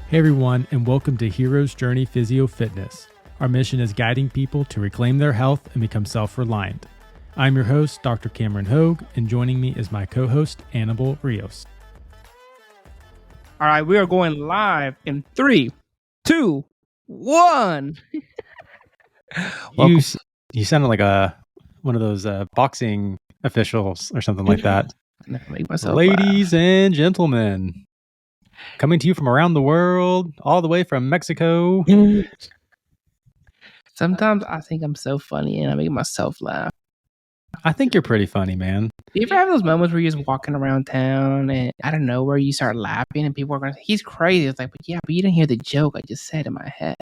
Hey everyone, and welcome to Hero's Journey Physio Fitness. Our mission is guiding people to reclaim their health and become self-reliant. I'm your host, Dr. Cameron Hogue, and joining me is my co-host, Annabelle Rios. All right, we are going live in 3, 2, 1. You sounded like one of those boxing officials or something like that. Make myself Ladies and gentlemen, coming to you from around the world, all the way from Mexico. Sometimes I think I'm so funny and I make myself laugh. I think you're pretty funny, man. Do you ever have those moments where you're just walking around town and I don't know where you start laughing and people are going to say, he's crazy. It's like, but you didn't hear the joke I just said in my head.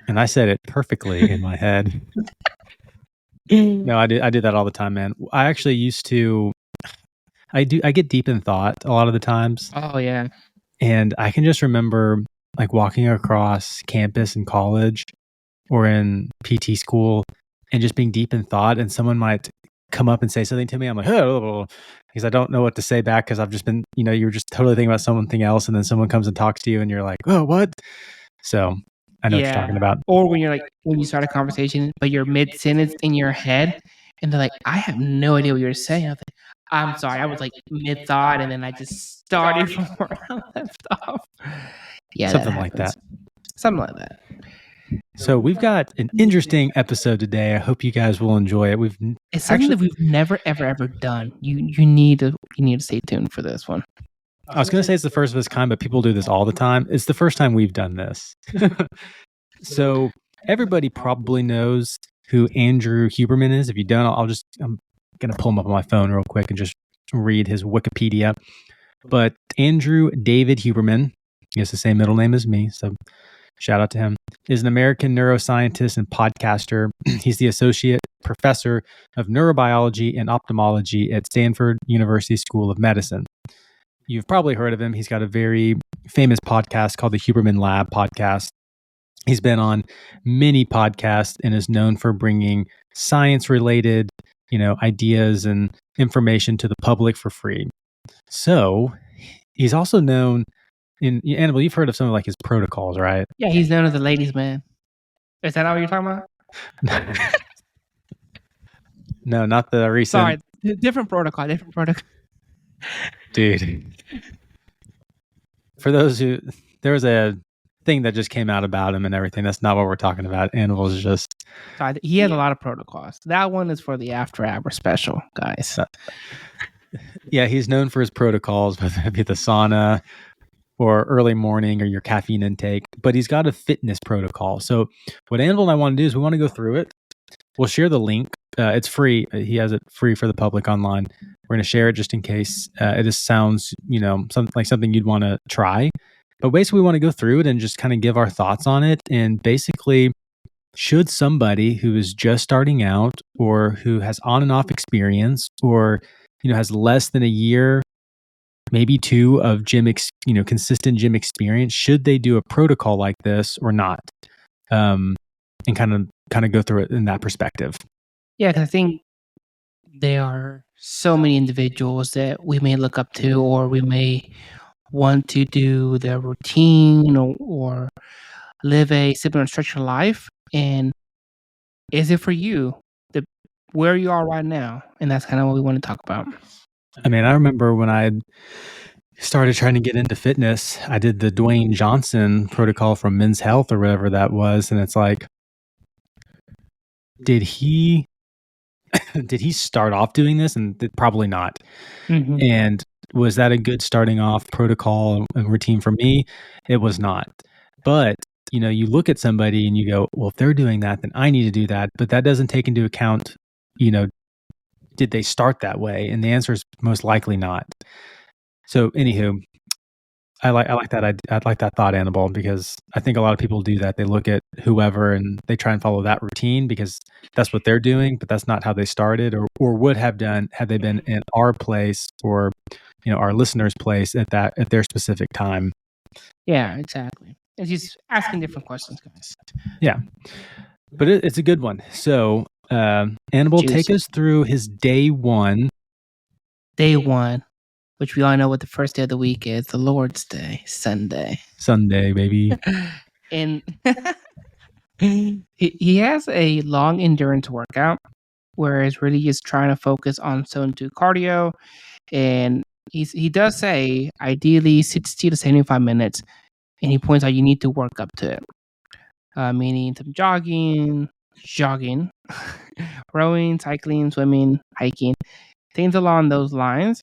And I said it perfectly in my head. No, I do that all the time, man. I actually used to, I get deep in thought a lot of the times. Oh, yeah. And I can just remember like walking across campus in college or in PT school and just being deep in thought, and someone might come up and say something to me. I'm like, oh, because I don't know what to say back because I've just been, you're just totally thinking about something else, and then someone comes and talks to you and you're like, oh, what? So I know what you're talking about. Or when you start a conversation, but you're mid-sentence in your head and they're like, I have no idea what you're saying. I was like, I'm sorry, I was like mid-thought and then I just started from where I left off. Yeah, something like that. Something like that. So we've got an interesting episode today. I hope you guys will enjoy it. It's something that we've never ever done. You need to stay tuned for this one. I was going to say it's the first of its kind, but people do this all the time. It's the first time we've done this. So everybody probably knows who Andrew Huberman is. If you don't, I'm going to pull him up on my phone real quick and just read his Wikipedia. But Andrew David Huberman, he has the same middle name as me, so shout out to him, is an American neuroscientist and podcaster. He's the associate professor of neurobiology and ophthalmology at Stanford University School of Medicine. You've probably heard of him. He's got a very famous podcast called the Huberman Lab podcast. He's been on many podcasts and is known for bringing science-related, ideas and information to the public for free. So he's also known Annabelle, you've heard of some of like his protocols, right? Yeah, he's known as the ladies' man. Is that what you're talking about? No, not the recent. Sorry, different protocol. Dude. For those who, there was a thing that just came out about him and everything. That's not what we're talking about. Annabelle's just. Sorry, he has a lot of protocols. That one is for the after hour special, guys. Yeah, he's known for his protocols, whether it be the sauna or early morning or your caffeine intake, but he's got a fitness protocol. So what Annabelle and I want to do is we want to go through it. We'll share the link. It's free. He has it free for the public online. We're going to share it just in case it just sounds, something you'd want to try. But basically, we want to go through it and just kind of give our thoughts on it. And basically, should somebody who is just starting out or who has on and off experience or, has less than a year, maybe 2 of consistent gym experience, should they do a protocol like this or not? And kind of go through it in that perspective. Yeah, because I think there are so many individuals that we may look up to, or we may want to do their routine or live a similar structured life. And is it for you? Where you are right now? And that's kind of what we want to talk about. I mean, I remember when I started trying to get into fitness, I did the Dwayne Johnson protocol from Men's Health or whatever that was. And it's like, did he start off doing this? And probably not. Mm-hmm. And was that a good starting off protocol and routine for me? It was not. But, you look at somebody and you go, well, if they're doing that, then I need to do that. But that doesn't take into account, did they start that way? And the answer is most likely not. So anywho, I like that thought, Annabelle, because I think a lot of people do that. They look at whoever and they try and follow that routine because that's what they're doing, but that's not how they started or would have done had they been in our place or, our listeners' place at their specific time. Yeah, exactly. It's just asking different questions, guys. Yeah, but it's a good one. So, Annabelle, take us through his day one. Day one. which we all know what the first day of the week is, the Lord's Day, Sunday. Sunday, baby. And he has a long endurance workout where it's really just trying to focus on zone 2 cardio. And he does say ideally 60 to 75 minutes. And he points out you need to work up to it, meaning some jogging, rowing, cycling, swimming, hiking, things along those lines.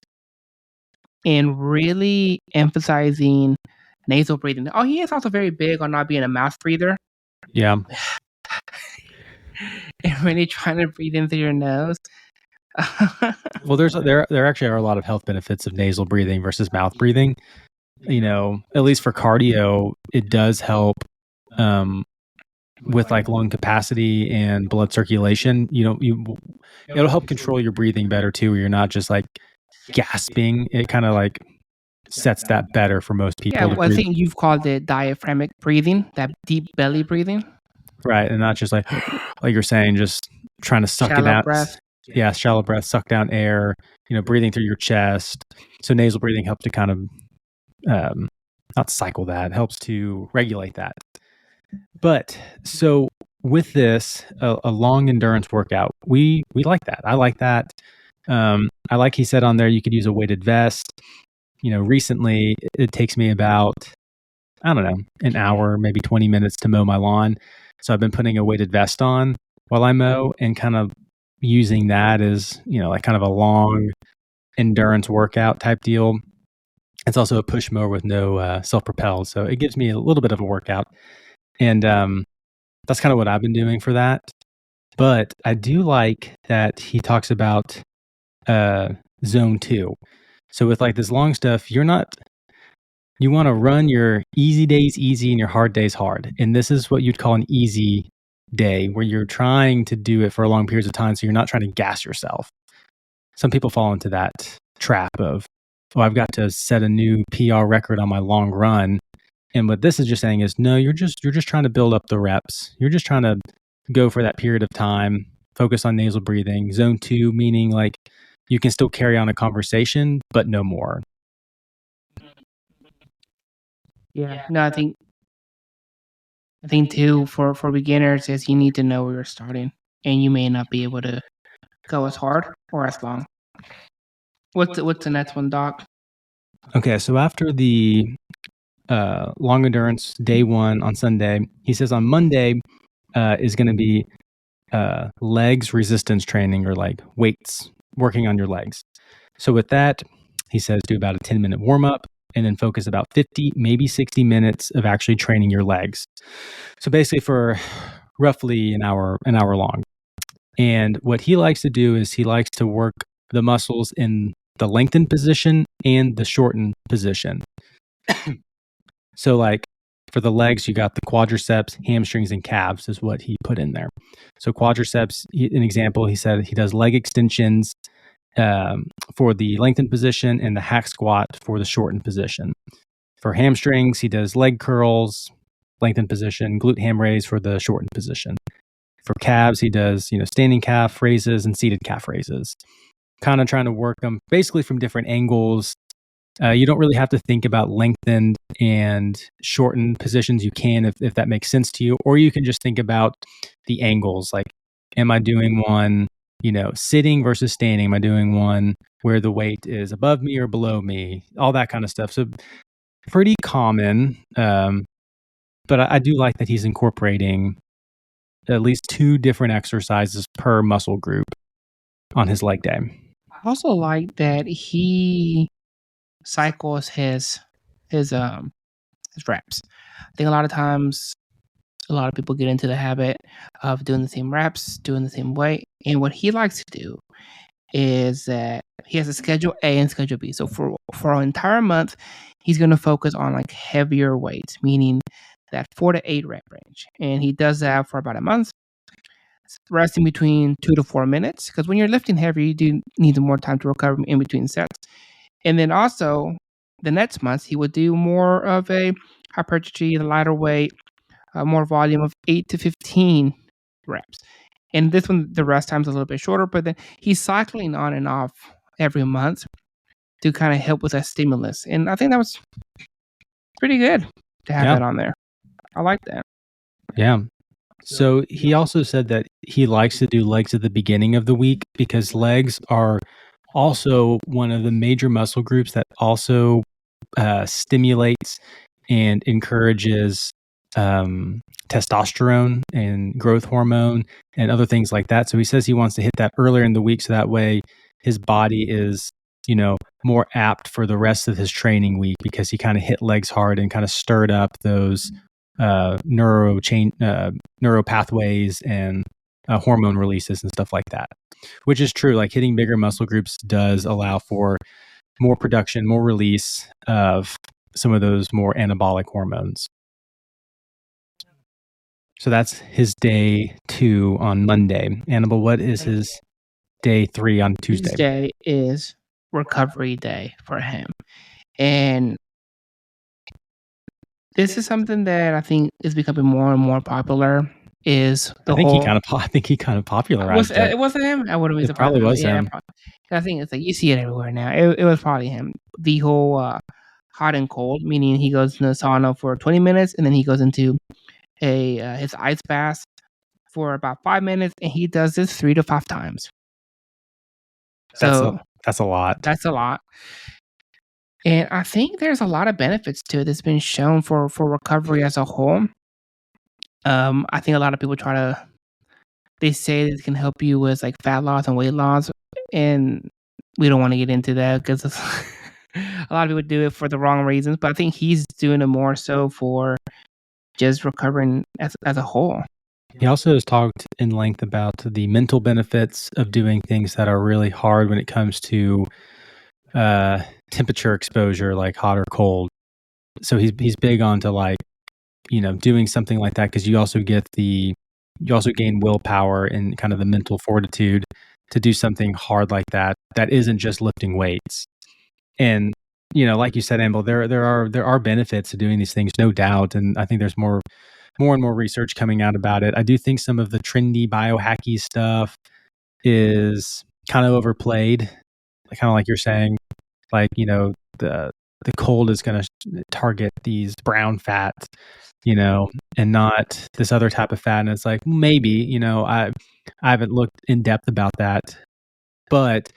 And really emphasizing nasal breathing. Oh, he is also very big on not being a mouth breather. Yeah. And really trying to breathe in through your nose. Well, there actually are a lot of health benefits of nasal breathing versus mouth breathing. You know, at least for cardio, it does help with like lung capacity and blood circulation. It'll help control your breathing better too, where you're not just like gasping. It kind of like sets that better for most people. Yeah, well, I think you've called it diaphragmatic breathing, that deep belly breathing. Right, and not just like you're saying, just trying to suck it out. Breath. Yeah, shallow breath, suck down air, breathing through your chest. So nasal breathing helps to kind of not cycle that, helps to regulate that. But so with this, a long endurance workout, we like that. I like that. I like he said on there you could use a weighted vest. Recently it takes me about, I don't know, an hour, maybe 20 minutes to mow my lawn. So I've been putting a weighted vest on while I mow and kind of using that as, like kind of a long endurance workout type deal. It's also a push mower with no self-propelled. So it gives me a little bit of a workout. And that's kind of what I've been doing for that. But I do like that he talks about zone 2. So with like this long stuff, you want to run your easy days easy and your hard days hard. And this is what you'd call an easy day, where you're trying to do it for long periods of time. So you're not trying to gas yourself. Some people fall into that trap of, I've got to set a new PR record on my long run. And what this is just saying is, no, you're just trying to build up the reps. You're just trying to go for that period of time, focus on nasal breathing. Zone 2, meaning like you can still carry on a conversation, but no more. Yeah. No, I think too, for beginners is you need to know where you're starting, and you may not be able to go as hard or as long. What's the next one, Doc? Okay, so after the long endurance day 1 on Sunday, he says on Monday is going to be legs resistance training, or like weights, working on your legs. So with that, he says do about a 10-minute warm up and then focus about 50, maybe 60 minutes of actually training your legs. So basically for roughly an hour long. And what he likes to do is he likes to work the muscles in the lengthened position and the shortened position. So like for the legs, you got the quadriceps, hamstrings, and calves is what he put in there. So quadriceps, an example, he said he does leg extensions for the lengthened position and the hack squat for the shortened position. For hamstrings, he does leg curls, lengthened position, glute ham raise for the shortened position. For calves, he does, standing calf raises and seated calf raises. Kind of trying to work them basically from different angles. You don't really have to think about lengthened and shortened positions. You can if that makes sense to you, or you can just think about the angles. Like, am I doing one, sitting versus standing? Am I doing one where the weight is above me or below me? All that kind of stuff. So pretty common. But I do like that he's incorporating at least 2 different exercises per muscle group on his leg day. I also like that he cycles his reps. I think a lot of times, a lot of people get into the habit of doing the same reps, doing the same weight. And what he likes to do is that he has a schedule A and schedule B. So for an entire month, he's going to focus on like heavier weights, meaning that 4 to 8 rep range. And he does that for about a month, resting between 2 to 4 minutes. Because when you're lifting heavy, you do need more time to recover in between sets. And then also the next month, he would do more of a hypertrophy, the lighter weight, more volume of 8 to 15 reps. And this one, the rest time's a little bit shorter, but then he's cycling on and off every month to kind of help with that stimulus. And I think that was pretty good to have Yeah. that on there. I like that. Yeah. So he also said that he likes to do legs at the beginning of the week because legs are also one of the major muscle groups that also stimulates and encourages testosterone and growth hormone and other things like that. So he says he wants to hit that earlier in the week so that way his body is, more apt for the rest of his training week because he kind of hit legs hard and kind of stirred up those neuro pathways and hormone releases and stuff like that, which is true. Like hitting bigger muscle groups does allow for more production, more release of some of those more anabolic hormones. So that's his day 2 on Monday. Annabelle, what is his day 3 on Tuesday? Tuesday is recovery day for him. And this is something that I think is becoming more and more popular. I think he kind of popularized it. It wasn't him. I wouldn't be It surprised. probably was him. I think it's like you see it everywhere now. It was probably him. The whole hot and cold, meaning he goes in the sauna for 20 minutes and then he goes into his ice bath for about 5 minutes, and he does this 3 to 5 times. So that's a lot. That's a lot. And I think there's a lot of benefits to it that's been shown for recovery as a whole. I think a lot of people they say it can help you with like fat loss and weight loss, and we don't want to get into that because a lot of people do it for the wrong reasons. But I think he's doing it more so for just recovering as a whole. He also has talked in length about the mental benefits of doing things that are really hard when it comes to temperature exposure, like hot or cold. So he's big onto like, doing something like that because you also gain willpower and kind of the mental fortitude to do something hard like that isn't just lifting weights. And like you said, Amble, there are benefits to doing these things, no doubt. And I think there's more and more research coming out about it. I do think some of the trendy biohacky stuff is kind of overplayed, kind of like you're saying, like, the cold is going to target these brown fats, and not this other type of fat. And it's like, maybe, I haven't looked in depth about that, but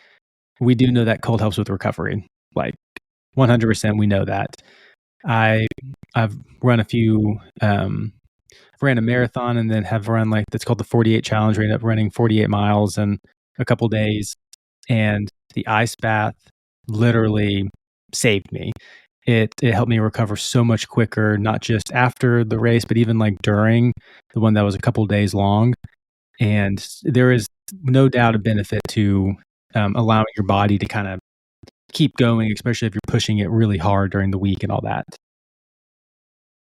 we do know that cold helps with recovery. Like 100%, we know that. I've run a few, ran a marathon and then have run like that's called the 48 challenge. We ended up running 48 miles in a couple days, and the ice bath literally saved me. It helped me recover so much quicker, not just after the race, but even like during the one that was a couple days long. And there is no doubt a benefit to allowing your body to kind of keep going, especially if you're pushing it really hard during the week and all that.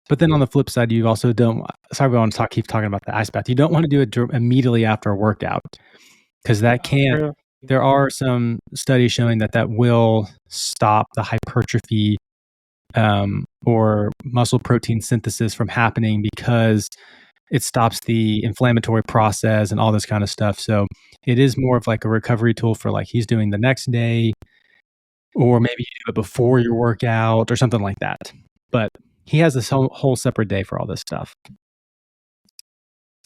But then on the flip side, you also don't. Sorry, we want to keep talking about the ice bath. You don't want to do it immediately after a workout because that can't. There are some studies showing that will stop the hypertrophy or muscle protein synthesis from happening because it stops the inflammatory process and all this kind of stuff. So it is more of like a recovery tool for like he's doing the next day, or maybe you do it before your workout or something like that. But he has this whole separate day for all this stuff.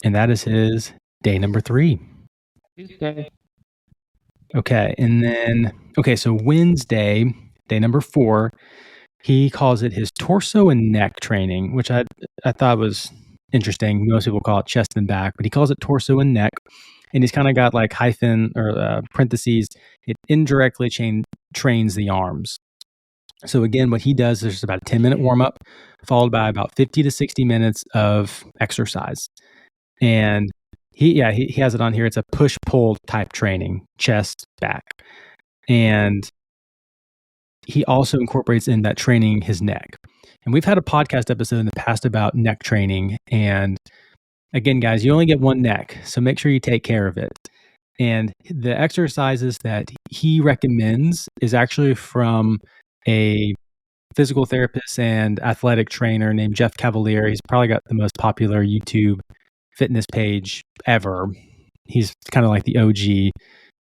And that is his day number 3. Okay. And then, so Wednesday, day number 4, he calls it his torso and neck training, which I thought was interesting. Most people call it chest and back, but he calls it torso and neck. And he's kind of got like hyphen or parentheses. It indirectly trains the arms. So again, what he does is just about a 10-minute warm-up, followed by about 50 to 60 minutes of exercise. And he has it on here. It's a push-pull type training, chest, back. And he also incorporates in that training his neck. And we've had a podcast episode in the past about neck training. And again, guys, you only get one neck, so make sure you take care of it. And the exercises that he recommends is actually from a physical therapist and athletic trainer named Jeff Cavaliere. He's probably got the most popular YouTube fitness page ever. He's kind of like the OG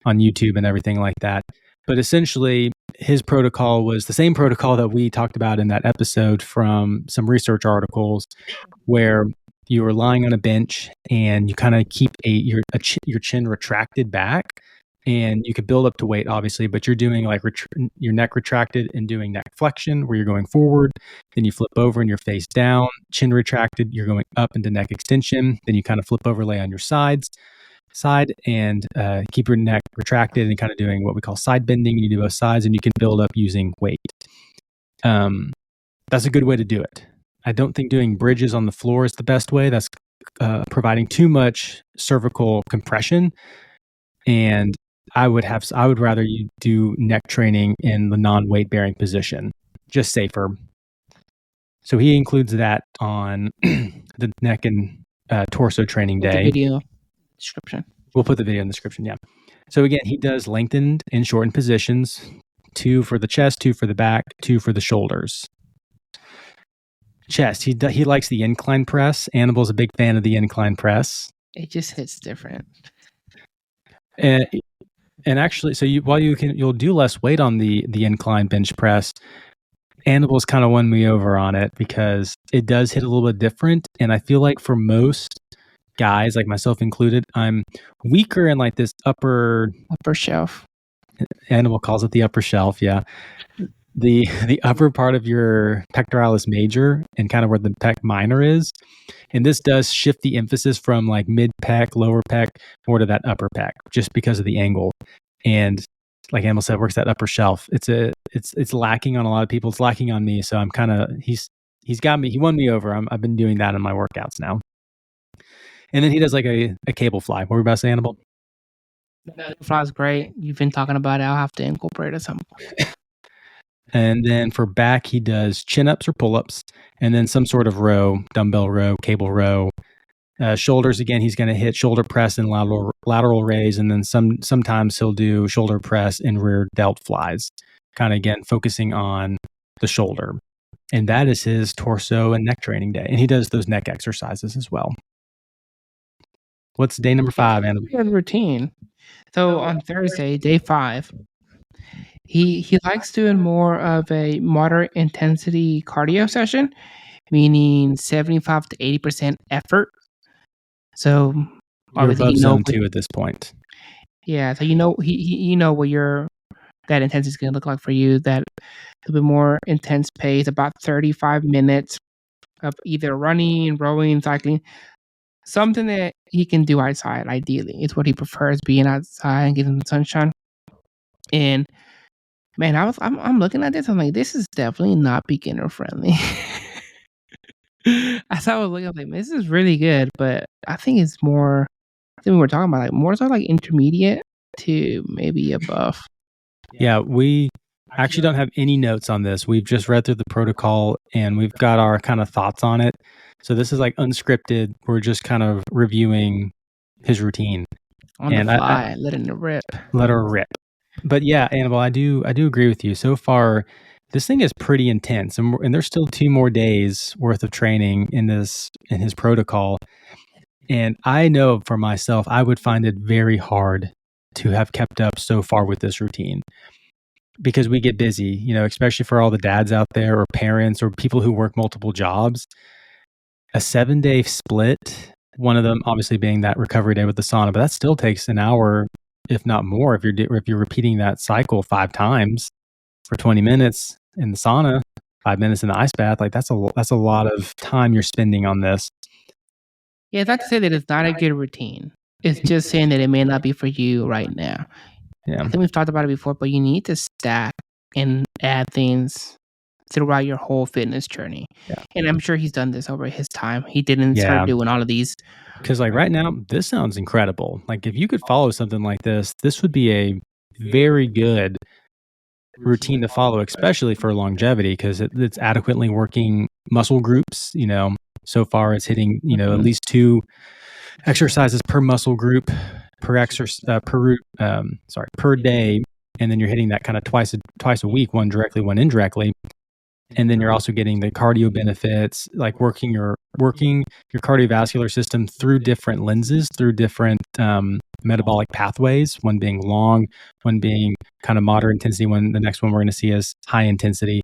on YouTube and everything like that. But essentially, his protocol was the same protocol that we talked about in that episode from some research articles, where you were lying on a bench and you kind of keep your chin retracted back, and you could build up to weight, obviously, but you're doing like your neck retracted and doing neck flexion where you're going forward. Then you flip over and you're face down, chin retracted. You're going up into neck extension. Then you kind of flip over, lay on your side, and keep your neck retracted and kind of doing what we call side bending. You do both sides, and you can build up using weight. That's a good way to do it. I don't think doing bridges on the floor is the best way. That's providing too much cervical compression, and I would rather you do neck training in the non-weight bearing position, just safer. So he includes that on the neck and torso training day. The video description. We'll put the video in the description. Yeah. So again, he does lengthened and shortened positions: 2 for the chest, 2 for the back, 2 for the shoulders. Chest. He likes the incline press. Annabelle's a big fan of the incline press. It just hits different. And actually, so you'll do less weight on the incline bench press. Annabelle's kind of won me over on it because it does hit a little bit different. And I feel like for most guys, like myself included, I'm weaker in like this upper shelf. Annabelle calls it the upper shelf. Yeah. The upper part of your pectoralis major and kind of where the pec minor is. And this does shift the emphasis from like mid pec, lower pec, more to that upper pec, just because of the angle. And like Annabelle said, works that upper shelf. It's lacking on a lot of people. It's lacking on me. So I'm kind of, he's got me, he won me over. I've been doing that in my workouts now. And then he does like a cable fly. What were we about to say, Annabelle? That fly's great. You've been talking about it. I'll have to incorporate it at some point. And then for back, he does chin-ups or pull-ups, and then some sort of row, dumbbell row, cable row. Shoulders, again, he's going to hit shoulder press and lateral raise, and then sometimes he'll do shoulder press and rear delt flies, kind of, again, focusing on the shoulder. And that is his torso and neck training day. And he does those neck exercises as well. What's day number 5, Annabelle? Good routine. So on Thursday, day 5, he likes doing more of a moderate intensity cardio session, meaning 75 to 80% effort. So You're above zone 2 at this point. Yeah, so you know what that intensity is going to look like for you. That a little bit more intense pace, about 35 minutes of either running, rowing, cycling. Something that he can do outside, ideally. It's what he prefers, being outside and getting the sunshine. And man, I'm looking at this. I'm like, this is definitely not beginner friendly. As I was looking, I'm like, this is really good, but I think it's more. I think we were talking about like more so like intermediate to maybe above. Yeah, we actually don't have any notes on this. We've just read through the protocol and we've got our kind of thoughts on it. So this is like unscripted. We're just kind of reviewing his routine. On the fly, letting it rip. Let her rip. But yeah, Annabelle, I do agree with you. So far, this thing is pretty intense, and there's still 2 more days worth of training in his protocol. And I know for myself, I would find it very hard to have kept up so far with this routine because we get busy, especially for all the dads out there or parents or people who work multiple jobs. A 7-day split, one of them obviously being that recovery day with the sauna, but that still takes an hour, if not more, if you're repeating that cycle 5 times for 20 minutes in the sauna, 5 minutes in the ice bath. Like that's a lot of time you're spending on this. Yeah, it's not to say that it's not a good routine. It's just saying that it may not be for you right now. Yeah, I think we've talked about it before, but you need to stack and add things throughout your whole fitness journey. Yeah. And I'm sure he's done this over his time. He didn't start doing all of these. Because like right now, this sounds incredible. Like if you could follow something like this would be a very good routine to follow, especially for longevity, because it's adequately working muscle groups. So far it's hitting, at least 2 exercises per muscle group per day. And then you're hitting that kind of twice a week, one directly, one indirectly. And then you're also getting the cardio benefits, like working your cardiovascular system through different lenses, through different metabolic pathways. One being long, one being kind of moderate intensity. The next one we're going to see is high intensity.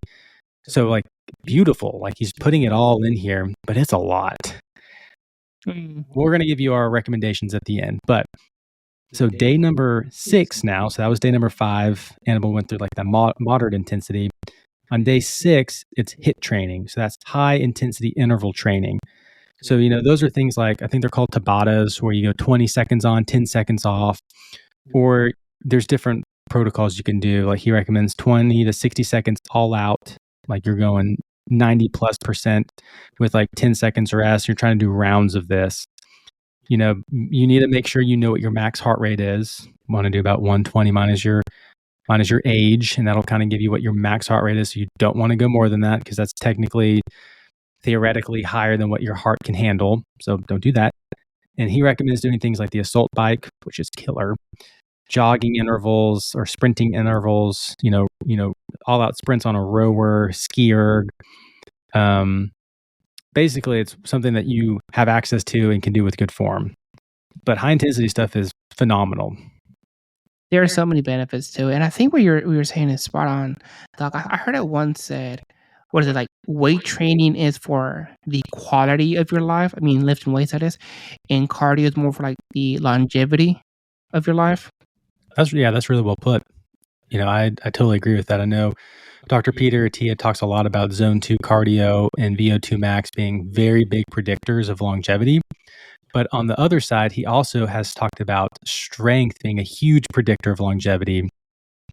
So like beautiful, like he's putting it all in here, but it's a lot. We're going to give you our recommendations at the end, but so day number 6 now. So that was day number 5. Annabelle went through like that moderate intensity. On day 6, it's HIIT training. So that's high intensity interval training. So, those are things like, I think they're called Tabatas, where you go 20 seconds on, 10 seconds off, or there's different protocols you can do. Like he recommends 20 to 60 seconds all out. Like you're going 90+% with like 10 seconds rest. You're trying to do rounds of this. You need to make sure you know what your max heart rate is. You want to do about 120 minus your age, and that'll kind of give you what your max heart rate is. So you don't want to go more than that, because that's theoretically higher than what your heart can handle. So don't do that. And he recommends doing things like the assault bike, which is killer, jogging intervals or sprinting intervals, all out sprints on a rower, skier. Basically, it's something that you have access to and can do with good form. But high intensity stuff is phenomenal. There are so many benefits to it, and I think what you were saying is spot on, Doc. I heard it once said, what is it, like weight training is for the quality of your life. I mean, lifting weights, that is, and cardio is more for like the longevity of your life. That's really well put. I totally agree with that. I know Dr. Peter Attia talks a lot about zone 2 cardio and VO2 max being very big predictors of longevity. But on the other side, he also has talked about strength being a huge predictor of longevity.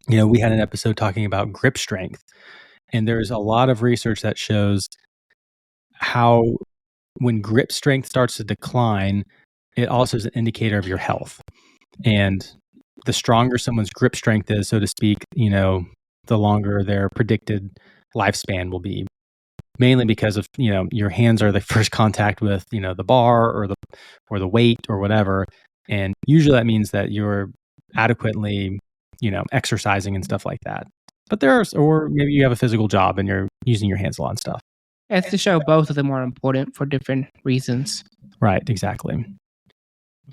We had an episode talking about grip strength, and there's a lot of research that shows how when grip strength starts to decline, it also is an indicator of your health. And the stronger someone's grip strength is, so to speak, the longer their predicted lifespan will be. Mainly because of, your hands are the first contact with, the bar or the weight or whatever. And usually that means that you're adequately, exercising and stuff like that. But or maybe you have a physical job and you're using your hands a lot and stuff. It's to show both of them are important for different reasons. Right, exactly.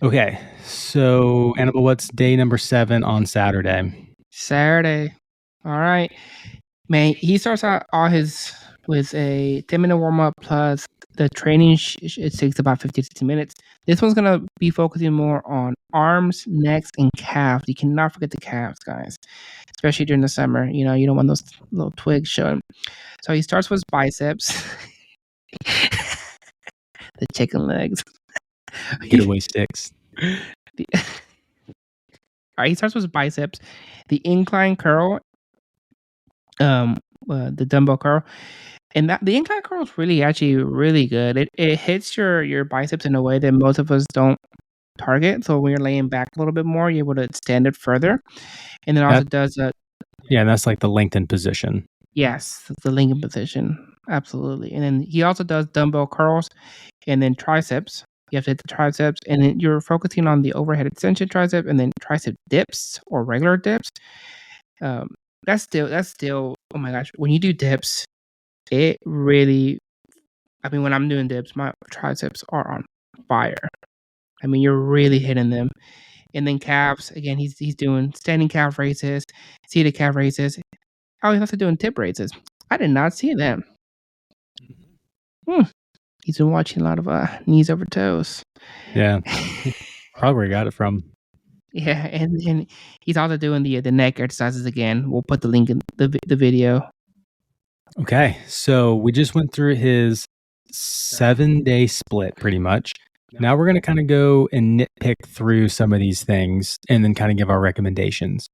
Okay, so Annabelle, what's day number 7 on Saturday? Saturday. All right. Man, he starts out all with a 10-minute warm-up plus the training. It takes about 50 to 60 minutes. This one's going to be focusing more on arms, necks, and calves. You cannot forget the calves, guys, especially during the summer. You don't want those little twigs showing. So he starts with biceps, the chicken legs. Getaway sticks. All right, he starts with biceps, the incline curl, the dumbbell curl, and the incline curl is really good. It hits your biceps in a way that most of us don't target. So when you're laying back a little bit more, you're able to extend it further, and then also does a that's like the lengthened position. Yes, the lengthened position, absolutely. And then he also does dumbbell curls, and then triceps. You have to hit the triceps, and then you're focusing on the overhead extension tricep, and then tricep dips or regular dips. That's still. Oh my gosh, when you do dips, it really. I mean, when I'm doing dips, my triceps are on fire. I mean, you're really hitting them. And then calves, again, he's doing standing calf raises, seated calf raises. Oh, he's also doing tip raises. I did not see them. He's been watching a lot of knees over toes. Yeah, probably where he got it from. Yeah, and he's also doing the neck exercises again. We'll put the link in the video. Okay, so we just went through his 7-day split pretty much. Now we're going to kind of go and nitpick through some of these things and then kind of give our recommendations.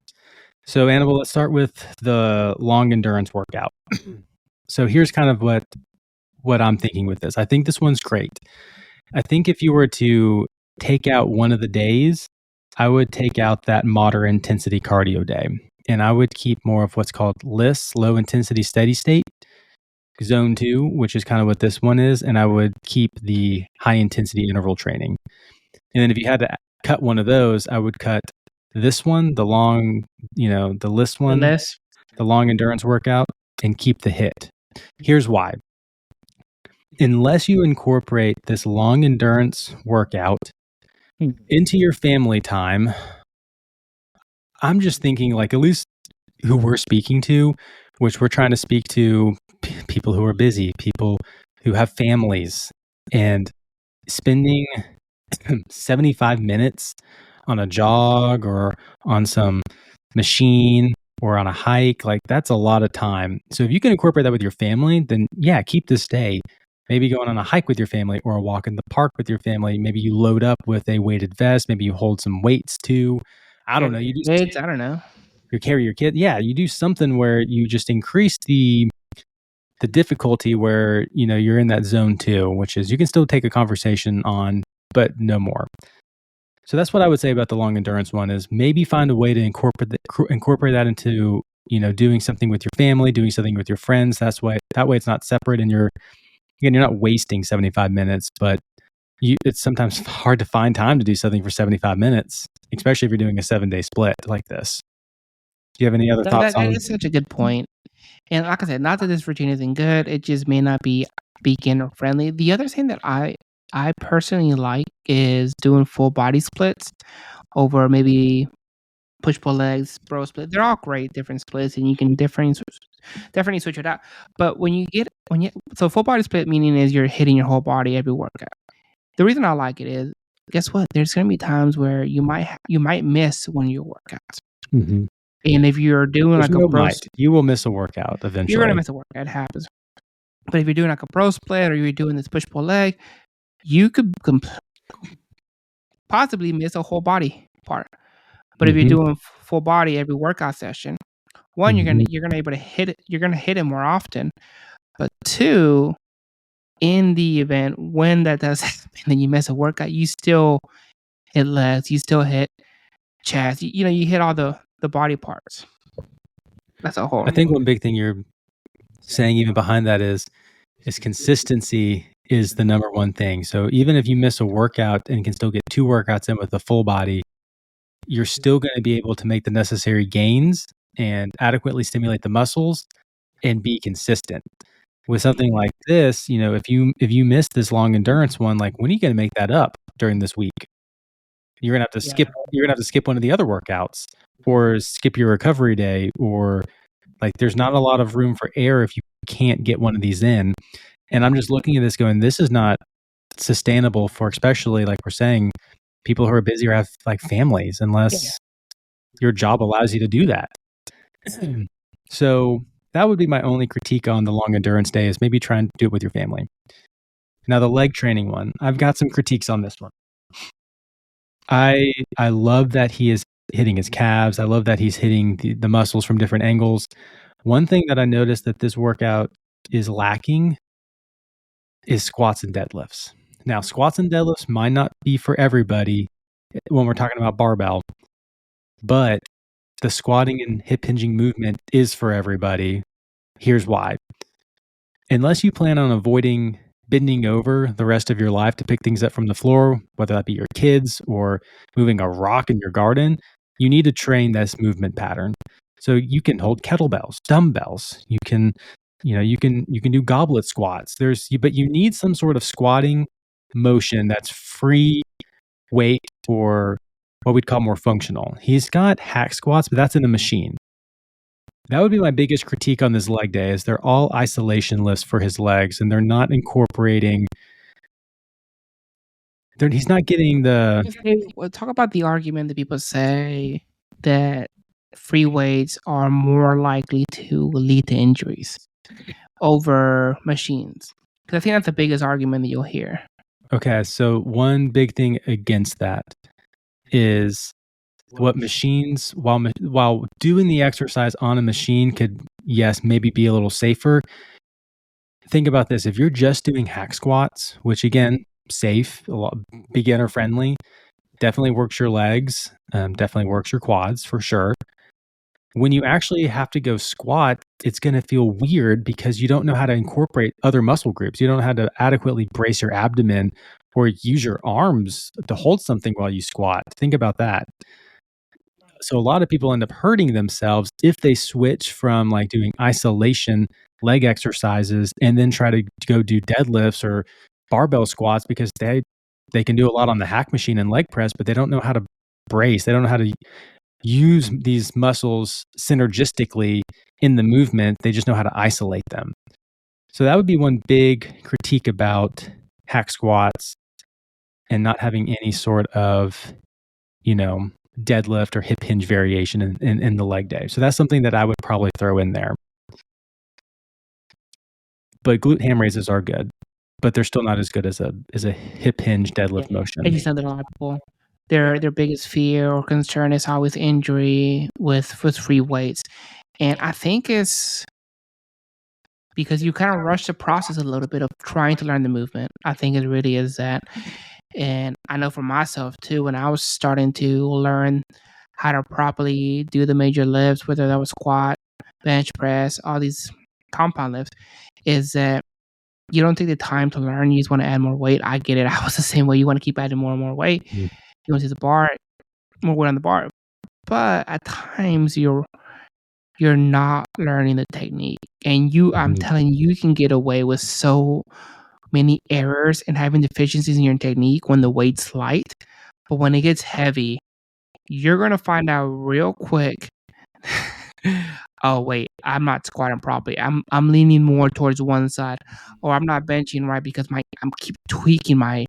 So Annabelle, let's start with the long endurance workout. So here's kind of what I'm thinking with this. I think this one's great. I think if you were to take out one of the days, I would take out that moderate intensity cardio day. And I would keep more of what's called LISS, low intensity steady state, zone 2, which is kind of what this one is. And I would keep the high intensity interval training. And then if you had to cut one of those, I would cut this one, the long, the LISS one, the long endurance workout, and keep the HIIT. Here's why. Unless you incorporate this long endurance workout into your family time, I'm just thinking, like, at least who we're speaking to, which we're trying to speak to people who are busy, people who have families, and spending 75 minutes on a jog or on some machine or on a hike, like, that's a lot of time. So if you can incorporate that with your family, then yeah, keep this day. Maybe going on a hike with your family or a walk in the park with your family. Maybe you load up with a weighted vest. Maybe you hold some weights too. I don't know. You just Kids, I don't know. you carry your kid. Yeah, you do something where you just increase the difficulty where, you know, you're in that zone too, which is you can still take a conversation on, but no more. So that's what I would say about the long endurance one is maybe find a way to incorporate that into, you know, doing something with your family, doing something with your friends. That way it's not separate and you're not wasting 75 minutes, but it's sometimes hard to find time to do something for 75 minutes, especially if you're doing a 7-day split like this. Do you have any other thoughts That on? is such a good point. And like I said, not that this routine isn't good, it just may not be beginner friendly. The other thing that I personally like is doing full body splits over maybe push pull legs, bro split. They're all great different splits, and you can definitely switch it out. But when you so full body split meaning is you're hitting your whole body every workout. The reason I like it is, guess what? There's gonna be times where you might miss one of your workouts. Mm-hmm. And if you're doing There's like no a bro, might. You will miss a workout eventually. you're gonna miss a workout. It happens. But if you're doing like a bro split or you're doing this push pull leg, you could possibly miss a whole body part. But if you're doing full body every workout session, one, you're gonna able to hit it. You're gonna hit it more often. But two, in the event when that does happen and you miss a workout, you still hit legs, you still hit chest. You know, you hit all the body parts. That's a whole. I think one big thing you're saying even behind that is consistency is the number one thing. So even if you miss a workout and can still get 2 workouts in with the full body, you're still going to be able to make the necessary gains and adequately stimulate the muscles and be consistent. With something like this, you know, if you miss this long endurance one, like, when are you going to make that up during this week? You're going to have to skip one of the other workouts or skip your recovery day, or like, there's not a lot of room for error if you can't get one of these in. And I'm just looking at this going, this is not sustainable for, especially like we're saying, people who are busy or have like families, unless your job allows you to do that. So that would be my only critique on the long endurance day, is maybe try and do it with your family. Now the leg training one, I've got some critiques on this one. I love that he is hitting his calves. I love that he's hitting the muscles from different angles. One thing that I noticed that this workout is lacking is squats and deadlifts. Now, squats and deadlifts might not be for everybody when we're talking about barbell, but the squatting and hip hinging movement is for everybody. Here's why. Unless you plan on avoiding bending over the rest of your life to pick things up from the floor, whether that be your kids or moving a rock in your garden, you need to train this movement pattern. So you can hold kettlebells, dumbbells. You can do goblet squats. But you need some sort of squatting motion that's free weight, or what we'd call more functional. He's got hack squats, but that's in a machine. That would be my biggest critique on this leg day, is they're all isolation lifts for his legs, and they're not incorporating. He's not getting the. Well, talk about the argument that people say that free weights are more likely to lead to injuries over machines. Because I think that's the biggest argument that you'll hear. Okay, so one big thing against that is what machines, while doing the exercise on a machine could, yes, maybe be a little safer. Think about this. If you're just doing hack squats, which again, safe, a lot beginner friendly, definitely works your legs, definitely works your quads for sure. When you actually have to go squat, it's going to feel weird because you don't know how to incorporate other muscle groups. You don't know how to adequately brace your abdomen or use your arms to hold something while you squat. Think about that. So a lot of people end up hurting themselves if they switch from like doing isolation leg exercises and then try to go do deadlifts or barbell squats because they can do a lot on the hack machine and leg press, but they don't know how to brace. They don't know how to use these muscles synergistically in the movement. They just know how to isolate them. So that would be one big critique about hack squats and not having any sort of, deadlift or hip hinge variation in the leg day. So that's something that I would probably throw in there. But glute ham raises are good, but they're still not as good as a hip hinge deadlift motion. I just know that a lot of people, their biggest fear or concern is always injury with free weights, and I think it's because you kind of rush the process a little bit of trying to learn the movement. I think it really is that. And I know for myself too, when I was starting to learn how to properly do the major lifts, whether that was squat, bench press, all these compound lifts, is that you don't take the time to learn. You just want to add more weight. I get it. I was the same way. You want to keep adding more and more weight. Mm. You want to see the bar, more weight on the bar. But at times you're not learning the technique. And I'm telling you can get away with so many errors and having deficiencies in your technique when the weight's light. But when it gets heavy, you're going to find out real quick, oh wait, I'm not squatting properly. I'm leaning more towards one side, or I'm not benching right because I'm keep tweaking my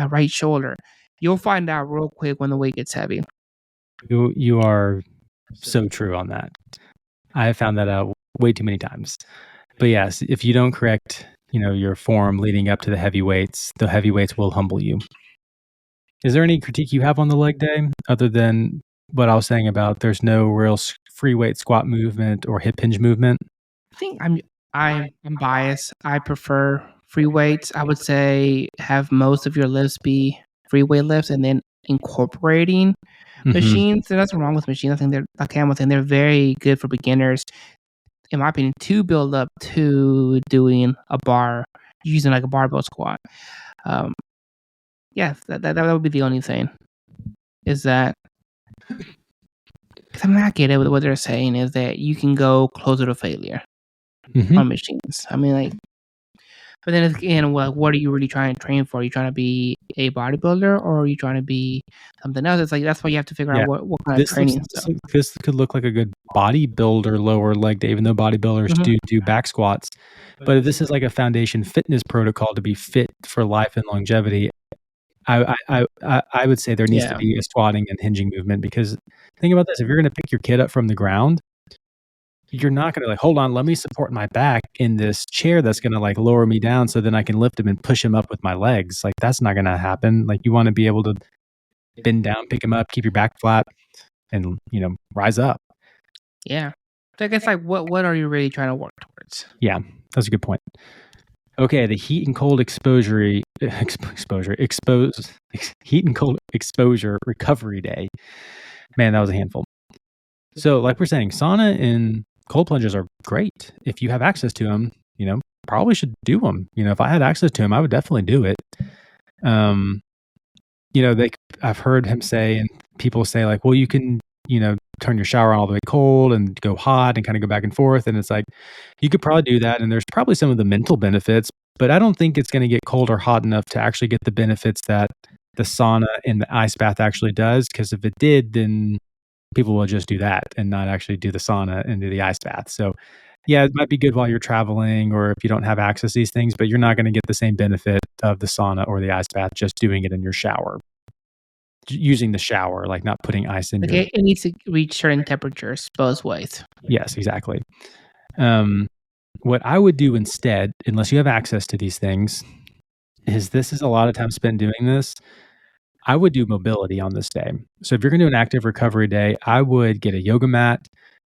right shoulder. You'll find out real quick when the weight gets heavy. You are so true on that. I have found that out way too many times. But yes, if you don't correct, your form leading up to the heavyweights will humble you. Is there any critique you have on the leg day other than what I was saying about there's no real free weight squat movement or hip hinge movement? I think I'm biased. I prefer free weights. I would say have most of your lifts be free weight lifts and then incorporating machines. There's nothing wrong with machines. I think they're very good for beginners, in my opinion, to build up to doing a bar using like a barbell squat. Yeah, that would be the only thing. Is that because I'm not getting it. What they're saying is that you can go closer to failure on machines. I mean, like, but then again, what are you really trying to train for? Are you trying to be a bodybuilder, or are you trying to be something else? It's like that's why you have to figure out what kind of training. This could look like a good bodybuilder lower leg day, even though bodybuilders do back squats. But if this is like a foundation fitness protocol to be fit for life and longevity, I would say there needs to be a squatting and hinging movement, because think about this: if you're going to pick your kid up from the ground, you're not going to hold on, let me support my back in this chair that's going to lower me down so then I can lift him and push him up with my legs. That's not going to happen. You want to be able to bend down, pick him up, keep your back flat, and rise up. Yeah. So I guess what are you really trying to work towards? Yeah, that's a good point. Okay, the heat and cold heat and cold exposure recovery day. Man, that was a handful. So like we're saying, sauna and cold plunges are great. If you have access to them, probably should do them. If I had access to them, I would definitely do it. I've heard him say, and people say well, you can, turn your shower on all the way cold and go hot and kind of go back and forth. And it's you could probably do that. And there's probably some of the mental benefits, but I don't think it's going to get cold or hot enough to actually get the benefits that the sauna and the ice bath actually does. Because if it did, then people will just do that and not actually do the sauna and do the ice bath. So yeah, it might be good while you're traveling or if you don't have access to these things, but you're not going to get the same benefit of the sauna or the ice bath just doing it in your shower. Using the shower, not putting ice in it needs to reach certain temperatures both ways. Yes, exactly. What I would do instead, unless you have access to these things, this is a lot of time spent doing this. I would do mobility on this day. So if you're going to do an active recovery day, I would get a yoga mat.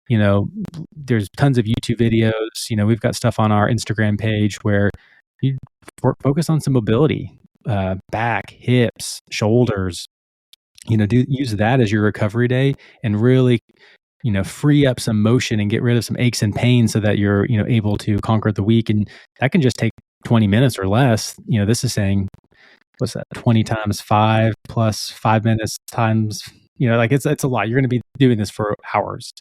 There's tons of YouTube videos. We've got stuff on our Instagram page where you focus on some mobility, back, hips, shoulders. Use that as your recovery day and really, free up some motion and get rid of some aches and pains so that you're, able to conquer the week. And that can just take 20 minutes or less. This is saying, what's that? 20 times 5 plus 5 minutes times, it's a lot. You're going to be doing this for hours.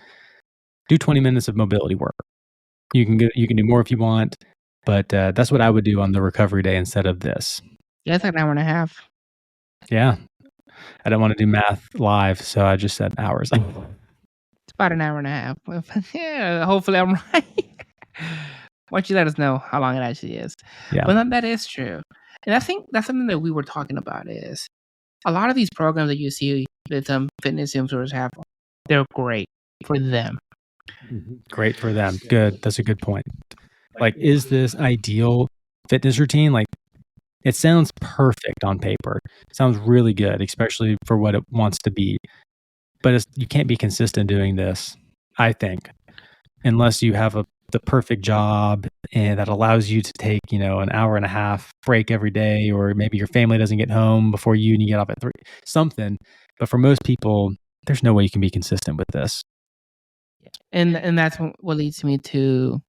Do 20 minutes of mobility work. You can do more if you want, but that's what I would do on the recovery day instead of this. Yeah, it's like an hour and a half. Yeah, I don't want to do math live, so I just said hours. It's about an hour and a half. Yeah, hopefully I'm right. Why don't you let us know how long it actually is? Yeah. But that is true. And I think that's something that we were talking about is a lot of these programs that you see that some fitness influencers have, they're great for them. Great for them. Good. That's a good point. Like, is this ideal fitness routine? Like, it sounds perfect on paper. It sounds really good, especially for what it wants to be. But you can't be consistent doing this, I think, unless you have the perfect job and that allows you to take, an hour and a half break every day, or maybe your family doesn't get home before you and you get off at 3, something. But for most people, there's no way you can be consistent with this. And that's what leads me to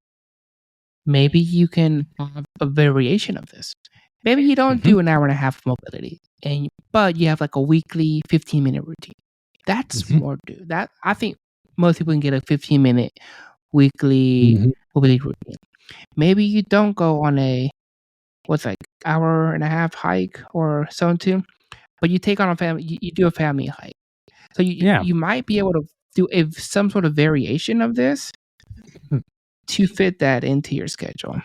maybe you can have a variation of this. Maybe you don't do an hour and a half of mobility, but you have like a weekly 15-minute routine. That's more that I think most people can get a 15-minute weekly mobility routine. Maybe you don't go on a hour and a half hike or so too, but you take on a family. You do a family hike, so you might be able to do some sort of variation of this to fit that into your schedule.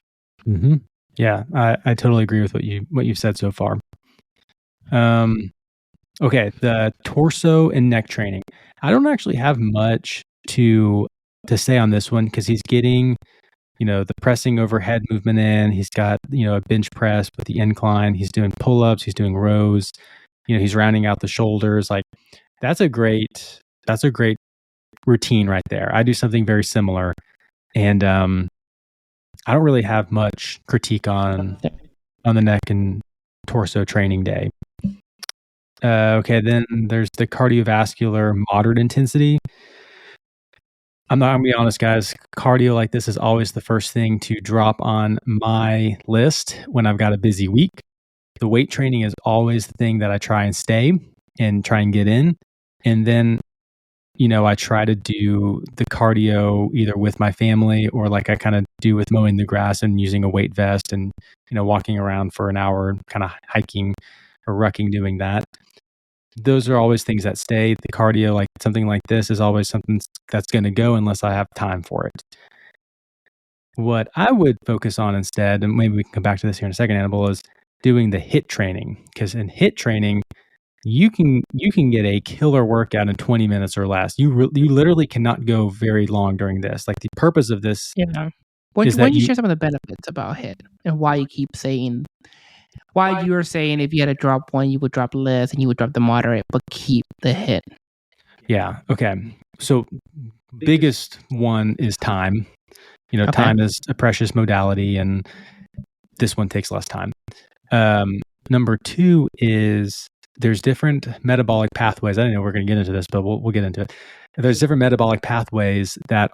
Yeah, I totally agree with what you've said so far. Okay, the torso and neck training. I don't actually have much to say on this one because he's getting, the pressing overhead movement in. He's got, a bench press with the incline. He's doing pull-ups. He's doing rows. He's rounding out the shoulders. Like, that's a great routine right there. I do something very similar, and I don't really have much critique on the neck and torso training day. Okay, then there's the cardiovascular moderate intensity. I'm not gonna be honest, guys. Cardio like this is always the first thing to drop on my list when I've got a busy week. The weight training is always the thing that I try and stay and try and get in. And then, I try to do the cardio either with my family or like I kind of do with mowing the grass and using a weight vest and, walking around for an hour, kind of hiking or rucking doing that. Those are always things that stay. The cardio, like something like this, is always something that's going to go unless I have time for it. What I would focus on instead, and maybe we can come back to this here in a second, Annabelle, is doing the HIIT training. Because in HIIT training, you can get a killer workout in 20 minutes or less. You literally cannot go very long during this. Like, the purpose of this, Why don't you share some of the benefits about HIIT and why you keep saying? Why you're saying if you had to drop one, you would drop less and you would drop the moderate, but keep the HIIT. Yeah. Okay. So biggest one is time. Time is a precious modality, and this one takes less time. Number 2 is there's different metabolic pathways. I don't know we're going to get into this, but we'll get into it. There's different metabolic pathways that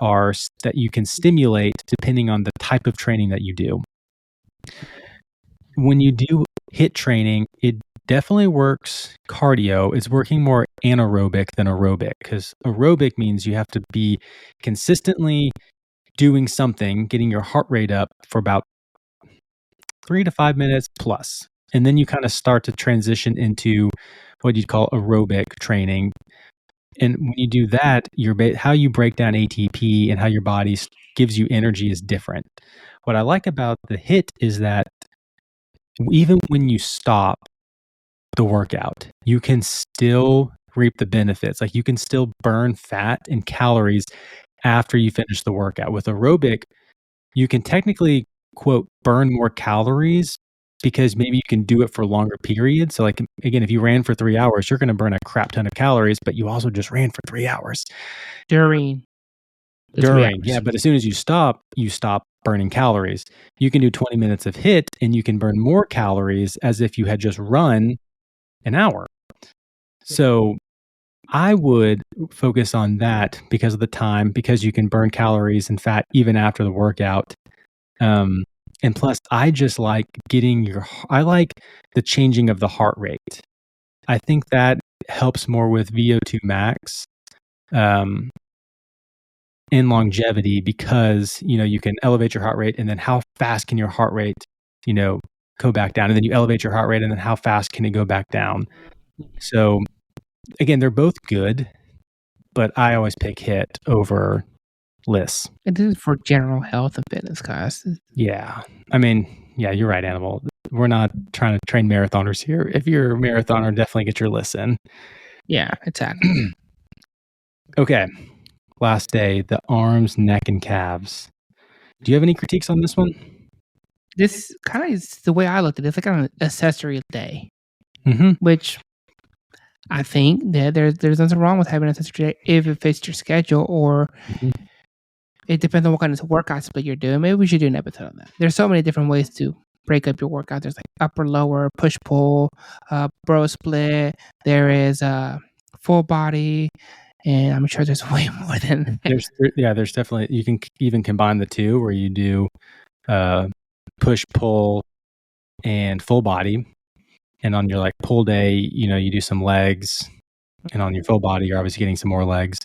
you can stimulate depending on the type of training that you do. When you do HIIT training, it definitely works cardio. It's working more anaerobic than aerobic, because aerobic means you have to be consistently doing something, getting your heart rate up for about 3 to 5 minutes plus. And then you kind of start to transition into what you'd call aerobic training. And when you do that, how you break down ATP and how your body gives you energy is different. What I like about the HIIT is that even when you stop the workout, you can still reap the benefits. Like, you can still burn fat and calories after you finish the workout. With aerobic, you can technically, quote, burn more calories because maybe you can do it for longer periods. So, like, again, if you ran for 3 hours, you're going to burn a crap ton of calories, but you also just ran for 3 hours. During, yeah. But as soon as you stop burning calories. You can do 20 minutes of HIIT and you can burn more calories as if you had just run an hour. So I would focus on that because of the time, because you can burn calories and fat even after the workout. And plus, I just like I like the changing of the heart rate. I think that helps more with VO2 max. in longevity because, you can elevate your heart rate, and then how fast can your heart rate, go back down? And then you elevate your heart rate, and then how fast can it go back down? So again, they're both good, but I always pick HIIT over LISS. And this is for general health and fitness classes. Yeah. I mean, yeah, you're right, Animal. We're not trying to train marathoners here. If you're a marathoner, definitely get your LISS in. Yeah, exactly. Okay. Last day, the arms, neck, and calves. Do you have any critiques on this one? This kind of is the way I looked at it. It's like an accessory day, Mm-hmm. which I think that there's nothing wrong with having an accessory day if it fits your schedule, or it depends on what kind of workout split you're doing. Maybe we should do an episode on that. There's so many different ways to break up your workout. There's like upper, lower, push, pull, bro split. There is full body, and I'm sure there's way more than that. There's definitely, you can even combine the two where you do push, pull, and full body. And on your pull day, you do some legs, and on your full body, you're obviously getting some more legs.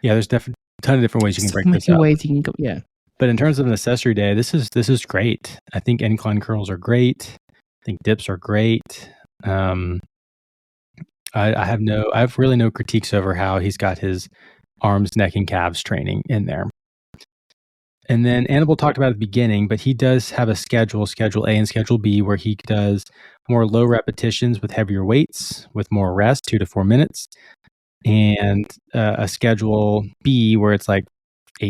Yeah, there's definitely a ton of different ways you can break this up. Ways you can go, yeah. But in terms of an accessory day, this is great. I think incline curls are great. I think dips are great. I have really no critiques over how he's got his arms, neck, and calves training in there. And then Annabelle talked about at the beginning, but he does have a schedule A and schedule B, where he does more low repetitions with heavier weights with more rest, 2 to 4 minutes, and a schedule B where it's 8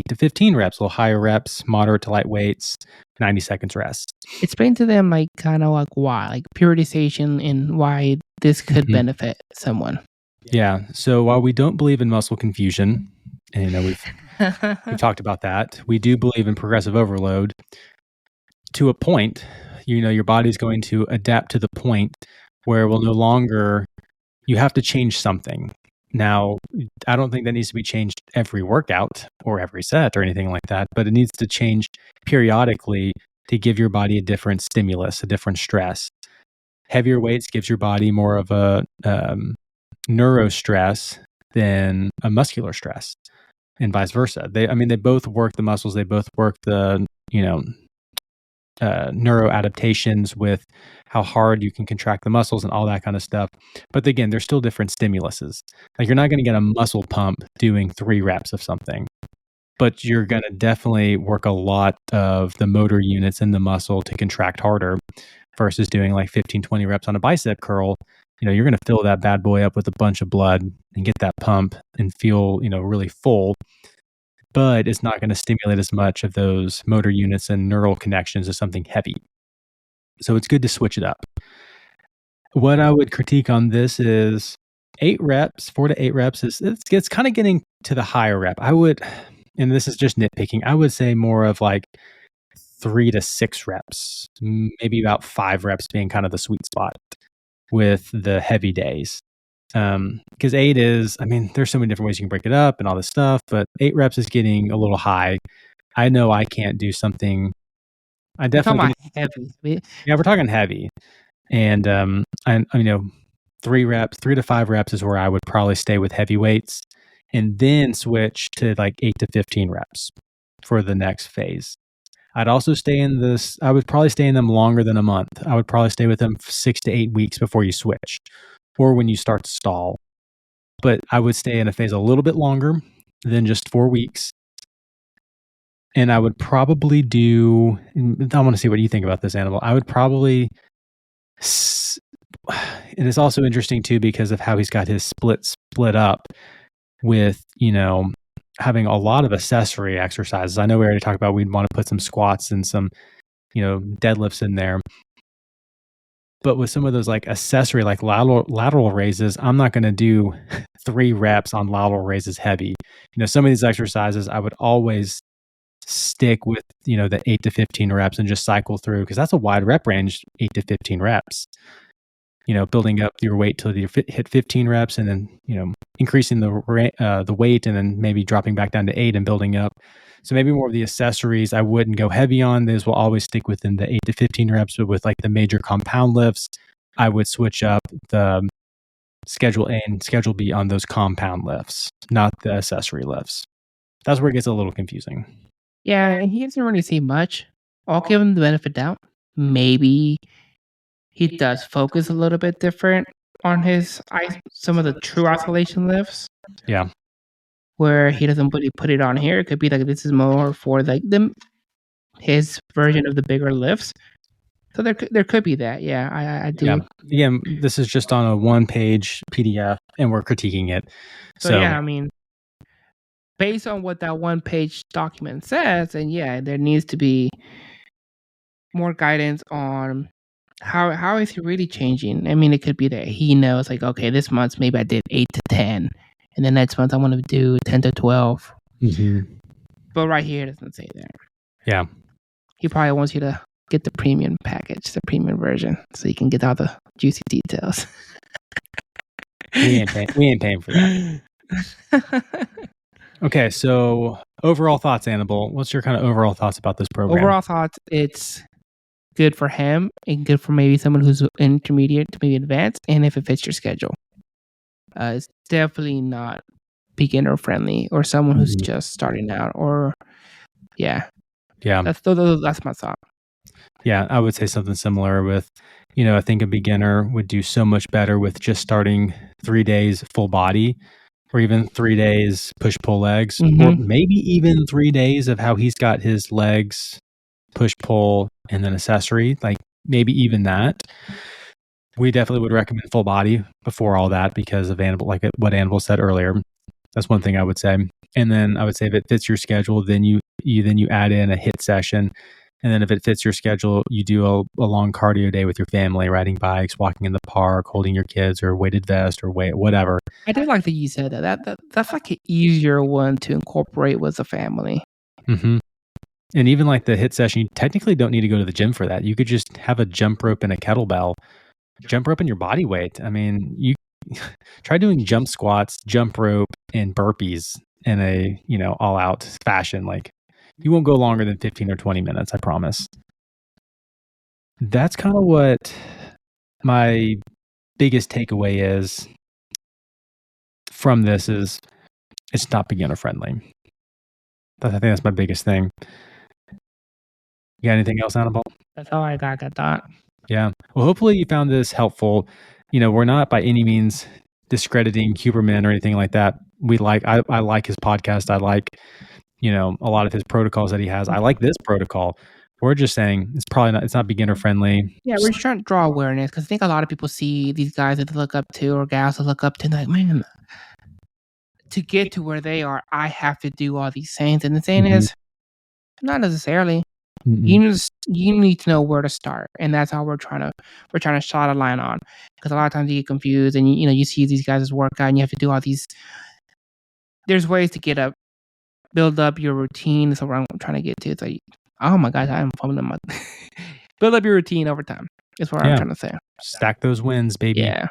to 15 reps, a little higher reps, moderate to light weights, 90 seconds rest. Explain to them kind of why, periodization, and why this could benefit someone. Yeah. So while we don't believe in muscle confusion, and we've talked about that, we do believe in progressive overload to a point. Your body's going to adapt to the point where it will no longer, you have to change something. Now, I don't think that needs to be changed every workout or every set or anything like that, but it needs to change periodically to give your body a different stimulus, a different stress. Heavier weights gives your body more of a neuro stress than a muscular stress, and vice versa. They both work the muscles. They both work the, neuro adaptations with how hard you can contract the muscles and all that kind of stuff. But again, they're still different stimuluses. You're not going to get a muscle pump doing 3 reps of something, but you're going to definitely work a lot of the motor units in the muscle to contract harder versus doing 15, 20 reps on a bicep curl. You're going to fill that bad boy up with a bunch of blood and get that pump and feel, really full. But it's not going to stimulate as much of those motor units and neural connections as something heavy. So it's good to switch it up. What I would critique on this is 4 to 8 reps it's kind of getting to the higher rep. I would, and this is just nitpicking, I would say more of 3 to 6 reps, maybe about 5 reps being kind of the sweet spot with the heavy days. Because 8 is, there's so many different ways you can break it up and all this stuff, but 8 reps is getting a little high. I know I can't do something. I definitely heavy. Yeah, we're talking heavy, and 3 to 5 reps is where I would probably stay with heavy weights, and then switch to 8 to 15 reps for the next phase. I'd also stay in this. I would probably stay in them longer than a month. I would probably stay with them 6 to 8 weeks before you switch, or when you start to stall. But I would stay in a phase a little bit longer than just 4 weeks. And I would probably do, I want to see what you think about this, Annabelle. I would probably, and it's also interesting too, because of how he's got his split up with, having a lot of accessory exercises. I know we already talked about we'd want to put some squats and some, deadlifts in there. But with some of those accessory, lateral raises, I'm not going to do 3 reps on lateral raises heavy. Some of these exercises I would always stick with, the 8 to 15 reps and just cycle through, because that's a wide rep range, 8 to 15 reps. Building up your weight till you hit 15 reps, and then, increasing the weight, and then maybe dropping back down to 8 and building up. So maybe more of the accessories I wouldn't go heavy on. Those will always stick within the 8 to 15 reps, but with the major compound lifts, I would switch up the schedule A and schedule B on those compound lifts, not the accessory lifts. That's where it gets a little confusing. Yeah, and he doesn't really say much. I'll give him the benefit of doubt. Maybe he does focus a little bit different on some of the true isolation lifts. Yeah. Where he doesn't really put it on here. It could be like this is more for like his version of the bigger lifts. So there could be that. Yeah, I do. Yeah. Again, this is just on a 1-page PDF, and we're critiquing it. So yeah, I mean, based on what that 1-page document says, and yeah, there needs to be more guidance on how is he really changing. I mean, it could be that he knows like, okay, this month maybe I did 8 to 10, and then next month I want to do 10 to 12. Mm-hmm. But right here it doesn't say that. Yeah. He probably wants you to get the premium package, the premium version, so you can get all the juicy details. We ain't paying for that. Okay, so overall thoughts, Annabelle. What's your kind of overall thoughts about this program? Overall thoughts, it's good for him and good for maybe someone who's intermediate to maybe advanced, and if it fits your schedule. It's definitely not beginner friendly or someone who's just starting out or yeah. That's my thought. Yeah, I would say something similar with, I think a beginner would do so much better with just starting 3 days full body, or even 3 days push-pull legs, or maybe even 3 days of how he's got his legs, push-pull, and then accessory, like maybe even that. We definitely would recommend full body before all that because of like what Annabelle said earlier. That's one thing I would say. And then I would say if it fits your schedule, then you add in a HIIT session. And then if it fits your schedule, you do a long cardio day with your family, riding bikes, walking in the park, holding your kids, or weighted vest, or whatever. I did like that you said that. That's like an easier one to incorporate with the family. Mm-hmm. And even like the HIIT session, you technically don't need to go to the gym for that. You could just have a jump rope and a kettlebell, jump rope and your body weight. I mean, you try doing jump squats, jump rope, and burpees in a, all out fashion. Like, you won't go longer than 15 or 20 minutes, I promise. That's kind of what my biggest takeaway is from this is it's not beginner friendly. I think that's my biggest thing. You got anything else, Annabelle? That's all I got that thought. Yeah. Well, hopefully you found this helpful. We're not by any means discrediting Huberman or anything like that. I like his podcast. I like, a lot of his protocols that he has. I like this protocol. We're just saying it's not beginner friendly. Yeah, we're just trying to draw awareness because I think a lot of people see these guys that they look up to or gals that look up to, and like, man, to get to where they are, I have to do all these things. And the thing is, not necessarily. You need to know where to start, and that's how we're trying to shot a line on. Because a lot of times you get confused, and you see these guys' workout, and you have to do all these. There's ways to build up your routine. That's what I'm trying to get to. It's like, oh my gosh, I'm fumbling my. Build up your routine over time. That's what I'm trying to say. Stack those wins, baby. Yeah.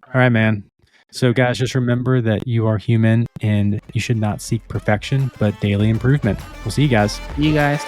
All right, man. So, guys, just remember that you are human, and you should not seek perfection, but daily improvement. We'll see you guys. You guys.